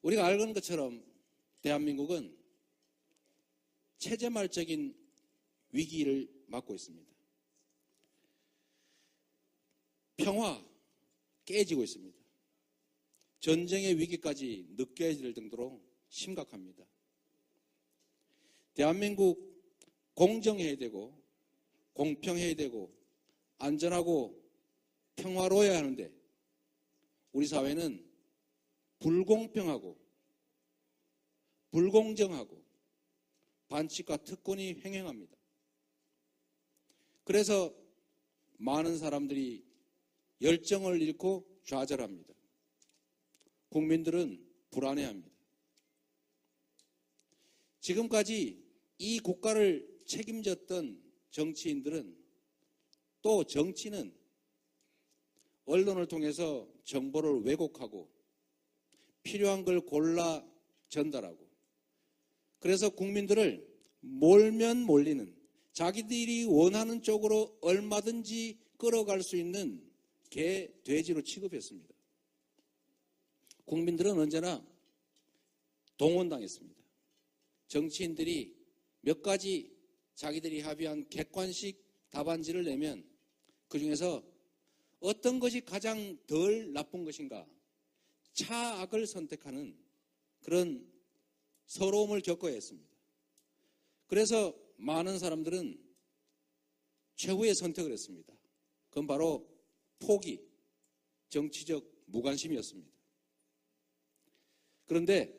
우리가 알는 것처럼 대한민국은 체제말적인 위기를 맞고 있습니다. 평화 깨지고 있습니다. 전쟁의 위기까지 느껴질 정도로 심각합니다. 대한민국 공정해야 되고 공평해야 되고 안전하고 평화로워야 하는데 우리 사회는 불공평하고 불공정하고 반칙과 특권이 횡행합니다. 그래서 많은 사람들이 열정을 잃고 좌절합니다. 국민들은 불안해합니다. 지금까지 이 국가를 책임졌던 정치인들은 또 정치는 언론을 통해서 정보를 왜곡하고 필요한 걸 골라 전달하고 그래서 국민들을 몰면 몰리는 자기들이 원하는 쪽으로 얼마든지 끌어갈 수 있는 개, 돼지로 취급했습니다. 국민들은 언제나 동원당했습니다. 정치인들이 몇 가지 자기들이 합의한 객관식 답안지를 내면 그중에서 어떤 것이 가장 덜 나쁜 것인가 차악을 선택하는 그런 서러움을 겪어야 했습니다. 그래서 많은 사람들은 최후의 선택을 했습니다. 그건 바로 포기, 정치적 무관심이었습니다. 그런데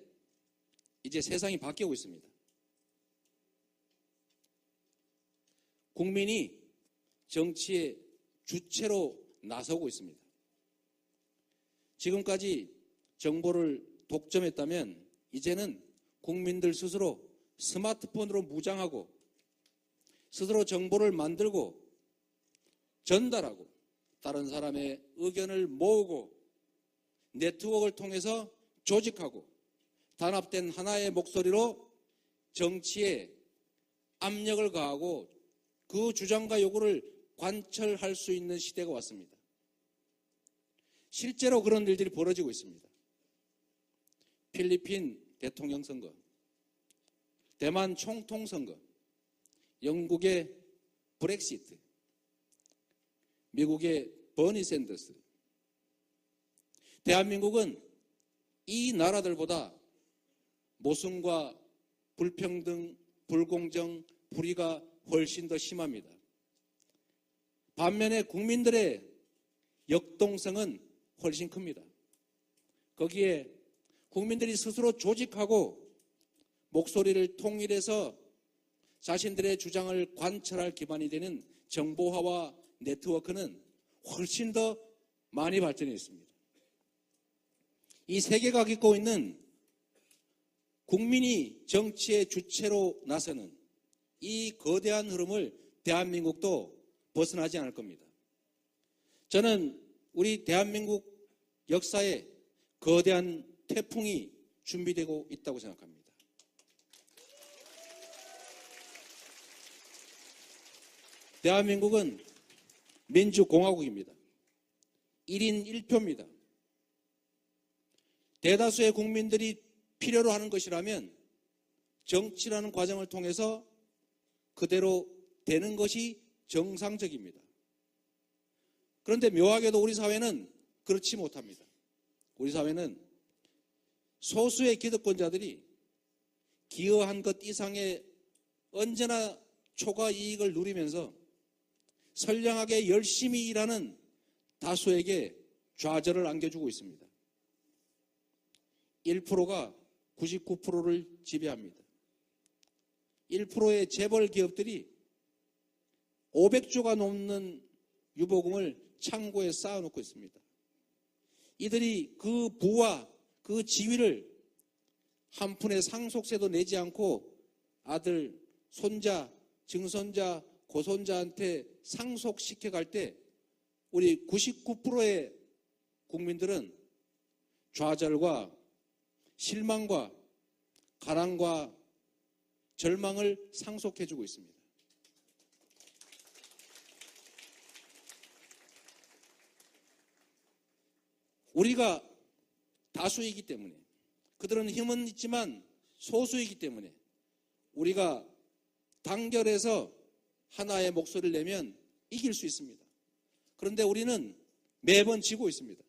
이제 세상이 바뀌고 있습니다. 국민이 정치의 주체로 나서고 있습니다. 지금까지 정보를 독점했다면 이제는 국민들 스스로 스마트폰으로 무장하고 스스로 정보를 만들고 전달하고 다른 사람의 의견을 모으고 네트워크를 통해서 조직하고 단합된 하나의 목소리로 정치에 압력을 가하고 그 주장과 요구를 관철할 수 있는 시대가 왔습니다. 실제로 그런 일들이 벌어지고 있습니다. 필리핀 대통령 선거, 대만 총통 선거, 영국의 브렉시트, 미국의 버니 샌더스. 대한민국은 이 나라들보다 모순과 불평등, 불공정, 불의가 훨씬 더 심합니다. 반면에 국민들의 역동성은 훨씬 큽니다. 거기에 국민들이 스스로 조직하고 목소리를 통일해서 자신들의 주장을 관철할 기반이 되는 정보화와 네트워크는 훨씬 더 많이 발전해 있습니다. 이 세계가 겪고 있는 국민이 정치의 주체로 나서는 이 거대한 흐름을 대한민국도 벗어나지 않을 겁니다. 저는 우리 대한민국 역사에 거대한 태풍이 준비되고 있다고 생각합니다. 대한민국은 민주공화국입니다. 1인 1표입니다. 대다수의 국민들이 필요로 하는 것이라면 정치라는 과정을 통해서 그대로 되는 것이 정상적입니다. 그런데 묘하게도 우리 사회는 그렇지 못합니다. 우리 사회는 소수의 기득권자들이 기여한 것 이상의 언제나 초과 이익을 누리면서 선량하게 열심히 일하는 다수에게 좌절을 안겨주고 있습니다. 1%가 99%를 지배합니다. 1%의 재벌 기업들이 500조가 넘는 유보금을 창고에 쌓아놓고 있습니다. 이들이 그 부와 그 지위를 한 푼의 상속세도 내지 않고 아들, 손자, 증손자, 고손자한테 상속시켜갈 때 우리 99%의 국민들은 좌절과 실망과 가난과 절망을 상속해주고 있습니다. 우리가 다수이기 때문에 그들은 힘은 있지만 소수이기 때문에 우리가 단결해서 하나의 목소리를 내면 이길 수 있습니다. 그런데 우리는 매번 지고 있습니다.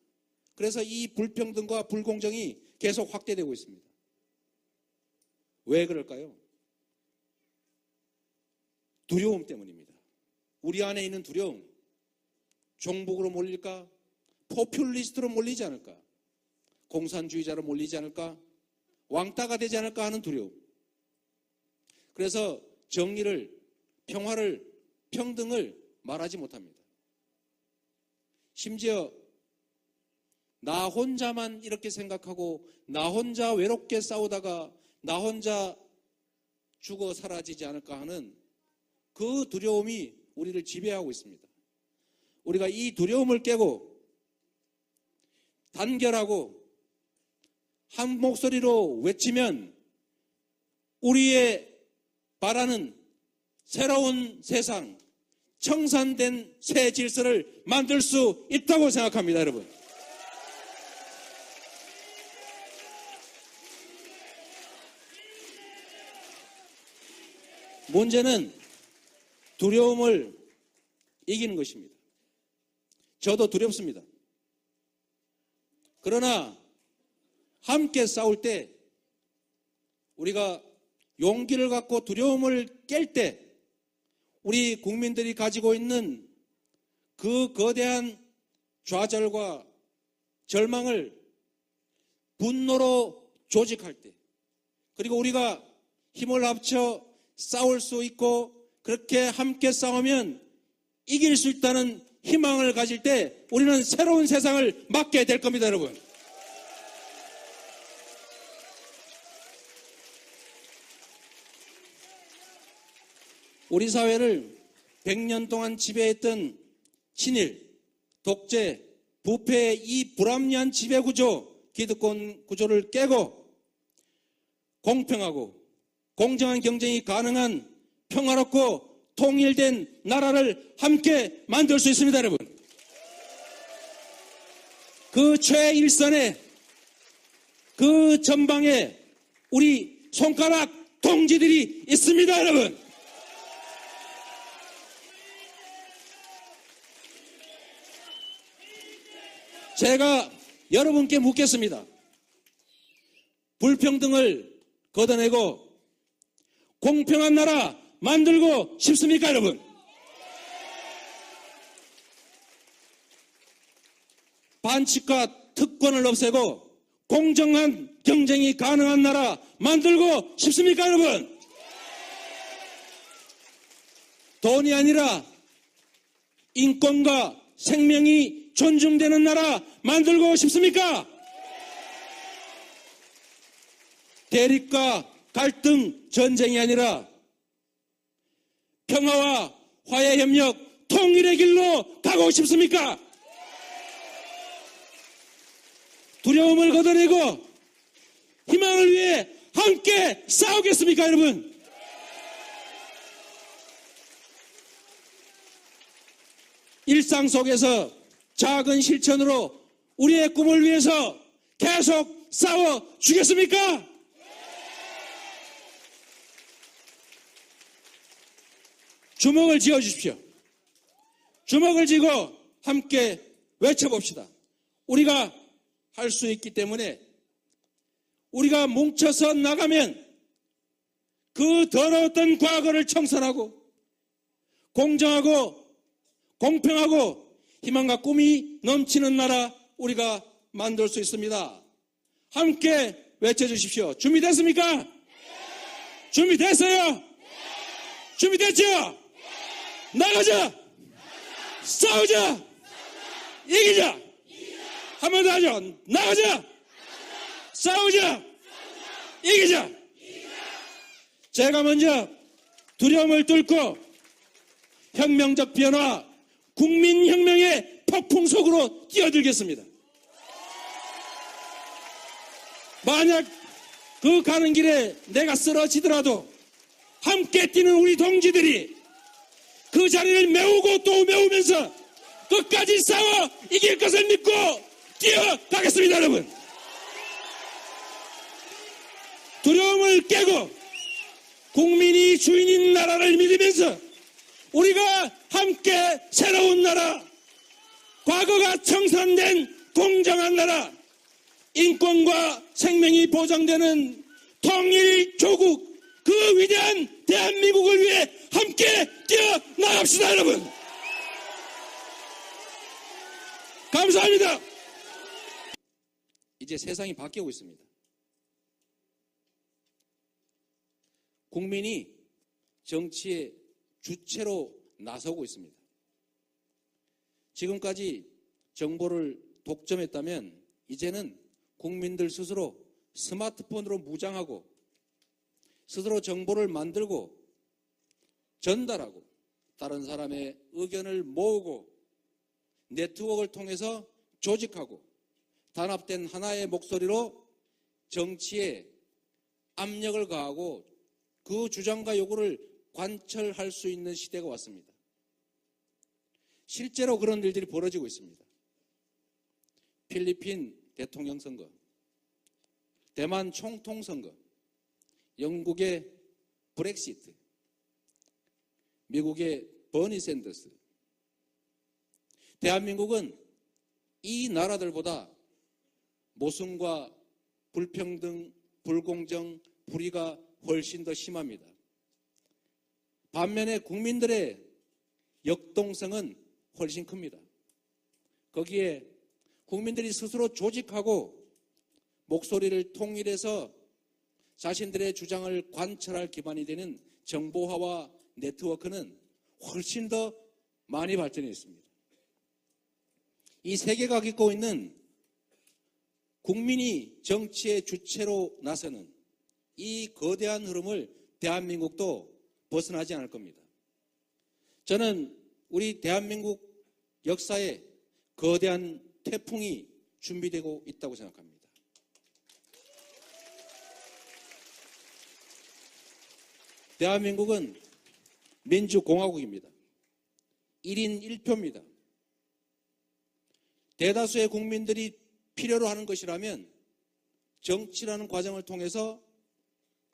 그래서 이 불평등과 불공정이 계속 확대되고 있습니다. 왜 그럴까요? 두려움 때문입니다. 우리 안에 있는 두려움. 종북으로 몰릴까? 포퓰리스트로 몰리지 않을까? 공산주의자로 몰리지 않을까? 왕따가 되지 않을까 하는 두려움. 그래서 정의를, 평화를, 평등을 말하지 못합니다. 심지어 나 혼자만 이렇게 생각하고 나 혼자 외롭게 싸우다가 나 혼자 죽어 사라지지 않을까 하는 그 두려움이 우리를 지배하고 있습니다. 우리가 이 두려움을 깨고 단결하고 한 목소리로 외치면 우리의 바라는 새로운 세상, 청산된 새 질서를 만들 수 있다고 생각합니다, 여러분. 문제는 두려움을 이기는 것입니다. 저도 두렵습니다. 그러나 함께 싸울 때 우리가 용기를 갖고 두려움을 깰 때 우리 국민들이 가지고 있는 그 거대한 좌절과 절망을 분노로 조직할 때, 그리고 우리가 힘을 합쳐 싸울 수 있고 그렇게 함께 싸우면 이길 수 있다는 희망을 가질 때 우리는 새로운 세상을 맞게 될 겁니다, 여러분. 우리 사회를 100년 동안 지배했던 친일, 독재, 부패의 이 불합리한 지배구조, 기득권 구조를 깨고 공평하고 공정한 경쟁이 가능한 평화롭고 통일된 나라를 함께 만들 수 있습니다, 여러분. 그 최일선에, 그 전방에 우리 손가락 동지들이 있습니다, 여러분. 제가 여러분께 묻겠습니다. 불평등을 걷어내고 공평한 나라 만들고 싶습니까, 여러분? 반칙과 특권을 없애고 공정한 경쟁이 가능한 나라 만들고 싶습니까, 여러분? 돈이 아니라 인권과 생명이 존중되는 나라 만들고 싶습니까? 대립과 갈등, 전쟁이 아니라 평화와 화해 협력, 통일의 길로 가고 싶습니까? 두려움을 걷어내고 희망을 위해 함께 싸우겠습니까, 여러분? 일상 속에서 작은 실천으로 우리의 꿈을 위해서 계속 싸워 주겠습니까? 주먹을 쥐어 주십시오. 주먹을 쥐고 함께 외쳐봅시다. 우리가 할 수 있기 때문에 우리가 뭉쳐서 나가면 그 더러웠던 과거를 청산하고 공정하고 공평하고 희망과 꿈이 넘치는 나라 우리가 만들 수 있습니다. 함께 외쳐주십시오. 준비됐습니까? 네. 준비됐어요? 네. 준비됐죠? 네. 나가자! 싸우자! 이기자! 한 번 더 하죠. 나가자! 싸우자! 이기자! 제가 먼저 두려움을 뚫고 혁명적 변화, 국민혁명의 폭풍 속으로 뛰어들겠습니다. 만약 그 가는 길에 내가 쓰러지더라도 함께 뛰는 우리 동지들이 그 자리를 메우고 또 메우면서 끝까지 싸워 이길 것을 믿고 뛰어가겠습니다, 여러분. 두려움을 깨고 국민이 주인인 나라를 믿으면서 우리가 함께 새로운 나라, 과거가 청산된 공정한 나라, 인권과 생명이 보장되는 통일 조국, 그 위대한 대한민국을 위해 함께 뛰어나갑시다, 여러분. 감사합니다. 이제 세상이 바뀌고 있습니다. 국민이 정치의 주체로 나서고 있습니다. 지금까지 정보를 독점했다면 이제는 국민들 스스로 스마트폰으로 무장하고 스스로 정보를 만들고 전달하고 다른 사람의 의견을 모으고 네트워크를 통해서 조직하고 단합된 하나의 목소리로 정치에 압력을 가하고 그 주장과 요구를 관철할 수 있는 시대가 왔습니다. 실제로 그런 일들이 벌어지고 있습니다. 필리핀 대통령 선거, 대만 총통 선거, 영국의 브렉시트, 미국의 버니 샌더스. 대한민국은 이 나라들보다 모순과 불평등, 불공정, 불의가 훨씬 더 심합니다. 반면에 국민들의 역동성은 훨씬 큽니다. 거기에 국민들이 스스로 조직하고 목소리를 통일해서 자신들의 주장을 관철할 기반이 되는 정보화와 네트워크는 훨씬 더 많이 발전했습니다. 이 세계가 겪고 있는 국민이 정치의 주체로 나서는 이 거대한 흐름을 대한민국도 벗어나지 않을 겁니다. 저는 우리 대한민국 역사에 거대한 태풍이 준비되고 있다고 생각합니다. 대한민국은 민주공화국입니다. 1인 1표입니다. 대다수의 국민들이 필요로 하는 것이라면 정치라는 과정을 통해서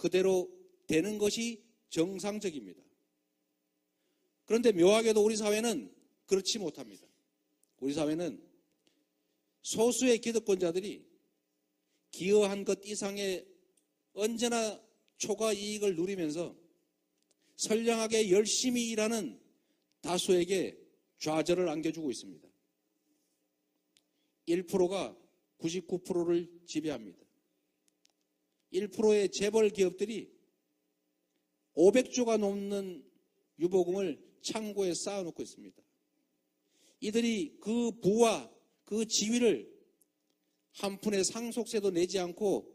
그대로 되는 것이 정상적입니다. 그런데 묘하게도 우리 사회는 그렇지 못합니다. 우리 사회는 소수의 기득권자들이 기여한 것 이상의 언제나 초과 이익을 누리면서 선량하게 열심히 일하는 다수에게 좌절을 안겨주고 있습니다. 1%가 99%를 지배합니다. 1%의 재벌 기업들이 500조가 넘는 유보금을 창고에 쌓아놓고 있습니다. 이들이 그 부와 그 지위를 한 푼의 상속세도 내지 않고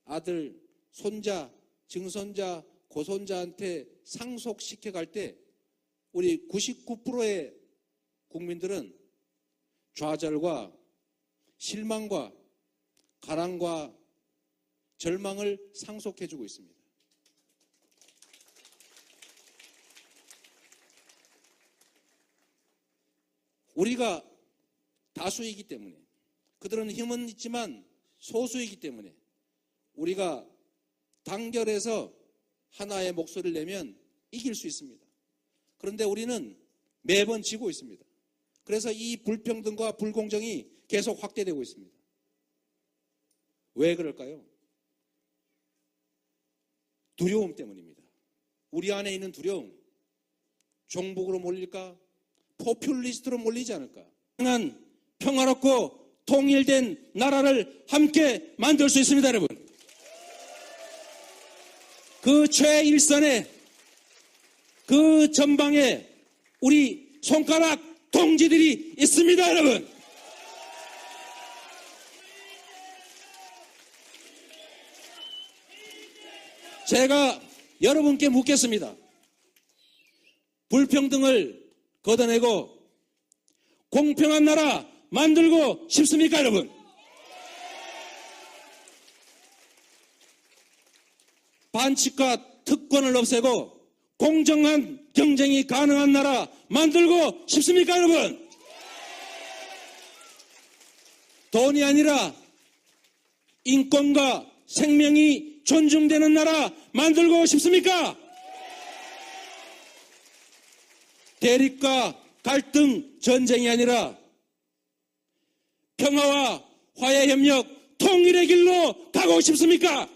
아들, 손자, 증손자, 고손자한테 상속시켜 갈 때 우리 99%의 국민들은 좌절과 실망과 가랑과 절망을 상속해주고 있습니다. 우리가 다수이기 때문에, 그들은 힘은 있지만 소수이기 때문에 우리가 단결해서 하나의 목소리를 내면 이길 수 있습니다. 그런데 우리는 매번 지고 있습니다. 그래서 이 불평등과 불공정이 계속 확대되고 있습니다. 왜 그럴까요? 두려움 때문입니다. 우리 안에 있는 두려움. 종북으로 몰릴까? 포퓰리스트로 몰리지 않을까? 평화롭고 통일된 나라를 함께 만들 수 있습니다, 여러분. 그 최일선에, 그 전방에 우리 손가락 동지들이 있습니다, 여러분. 제가 여러분께 묻겠습니다. 불평등을 걷어내고 공평한 나라 만들고 싶습니까, 여러분? 반칙과 특권을 없애고 공정한 경쟁이 가능한 나라 만들고 싶습니까, 여러분? 돈이 아니라 인권과 생명이 존중되는 나라 만들고 싶습니까? 대립과 갈등, 전쟁이 아니라 평화와 화해 협력, 통일의 길로 가고 싶습니까?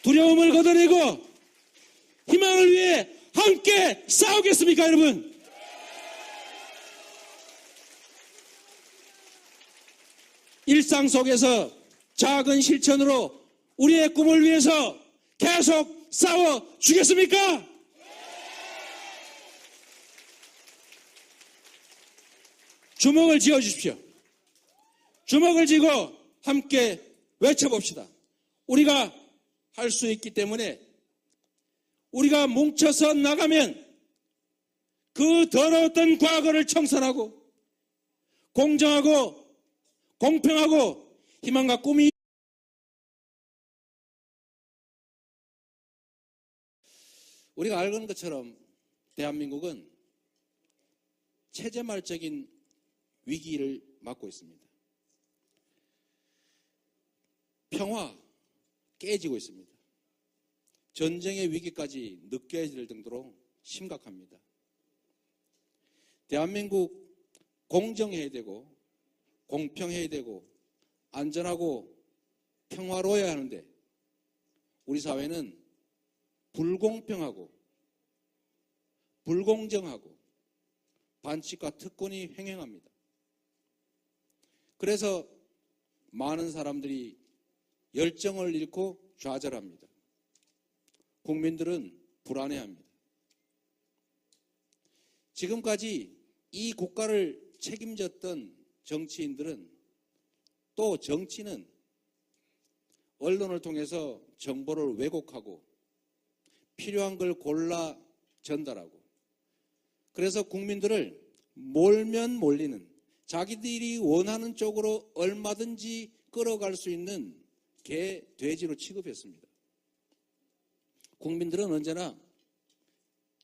두려움을 걷어내고 희망을 위해 함께 싸우겠습니까, 여러분? 일상 속에서 작은 실천으로 우리의 꿈을 위해서 계속 싸워 주겠습니까? 주먹을 쥐어 주십시오. 주먹을 쥐고 함께 외쳐봅시다. 우리가 할 수 있기 때문에 우리가 뭉쳐서 나가면 그 더러웠던 과거를 청산하고 공정하고 공평하고 희망과 꿈이 우리가 알는 것처럼 대한민국은 체제말적인 위기를 맞고 있습니다. 평화 깨지고 있습니다. 전쟁의 위기까지 느껴질 정도로 심각합니다. 대한민국 공정해야 되고 공평해야 되고 안전하고 평화로워야 하는데 우리 사회는 불공평하고 불공정하고 반칙과 특권이 횡행합니다. 그래서 많은 사람들이 열정을 잃고 좌절합니다. 국민들은 불안해합니다. 지금까지 이 국가를 책임졌던 정치인들은 또 정치는 언론을 통해서 정보를 왜곡하고 필요한 걸 골라 전달하고 그래서 국민들을 몰면 몰리는 자기들이 원하는 쪽으로 얼마든지 끌어갈 수 있는 개, 돼지로 취급했습니다. 국민들은 언제나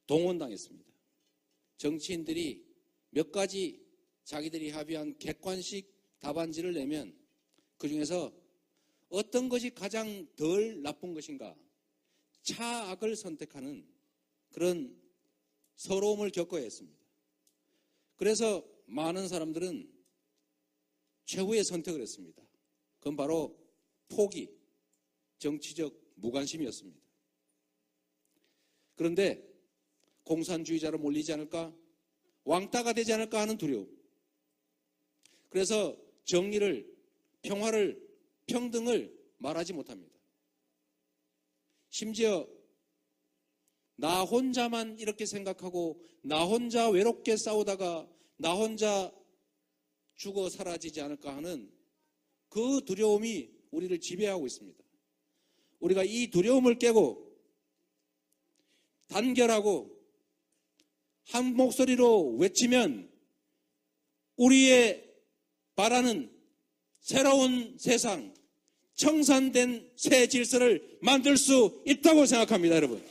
동원당했습니다. 정치인들이 몇 가지 자기들이 합의한 객관식 답안지를 내면 그중에서 어떤 것이 가장 덜 나쁜 것인가 차악을 선택하는 그런 서러움을 겪어야 했습니다. 그래서 많은 사람들은 최후의 선택을 했습니다. 그건 바로 포기, 정치적 무관심이었습니다. 그런데 공산주의자로 몰리지 않을까? 왕따가 되지 않을까 하는 두려움. 그래서 정의를, 평화를, 평등을 말하지 못합니다. 심지어 나 혼자만 이렇게 생각하고 나 혼자 외롭게 싸우다가 나 혼자 죽어 사라지지 않을까 하는 그 두려움이 우리를 지배하고 있습니다. 우리가 이 두려움을 깨고 단결하고 한 목소리로 외치면 우리의 바라는 새로운 세상, 청산된 새 질서를 만들 수 있다고 생각합니다, 여러분.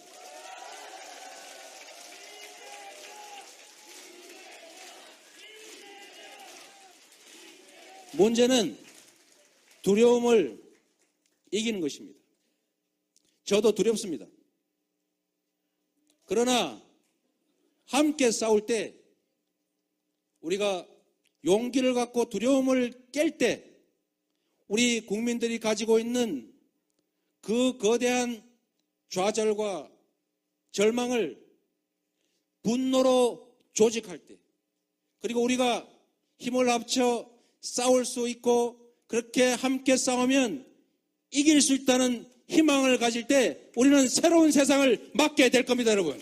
문제는 두려움을 이기는 것입니다. 저도 두렵습니다. 그러나 함께 싸울 때 우리가 용기를 갖고 두려움을 깰 때 우리 국민들이 가지고 있는 그 거대한 좌절과 절망을 분노로 조직할 때 그리고 우리가 힘을 합쳐 싸울 수 있고 그렇게 함께 싸우면 이길 수 있다는 희망을 가질 때 우리는 새로운 세상을 맞게 될 겁니다, 여러분.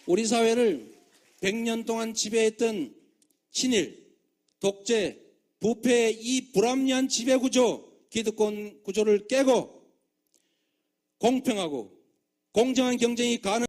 우리 사회를 100년 동안 지배했던 친일, 독재, 부패의 이 불합리한 지배구조, 기득권 구조를 깨고 공평하고 공정한 경쟁이 가능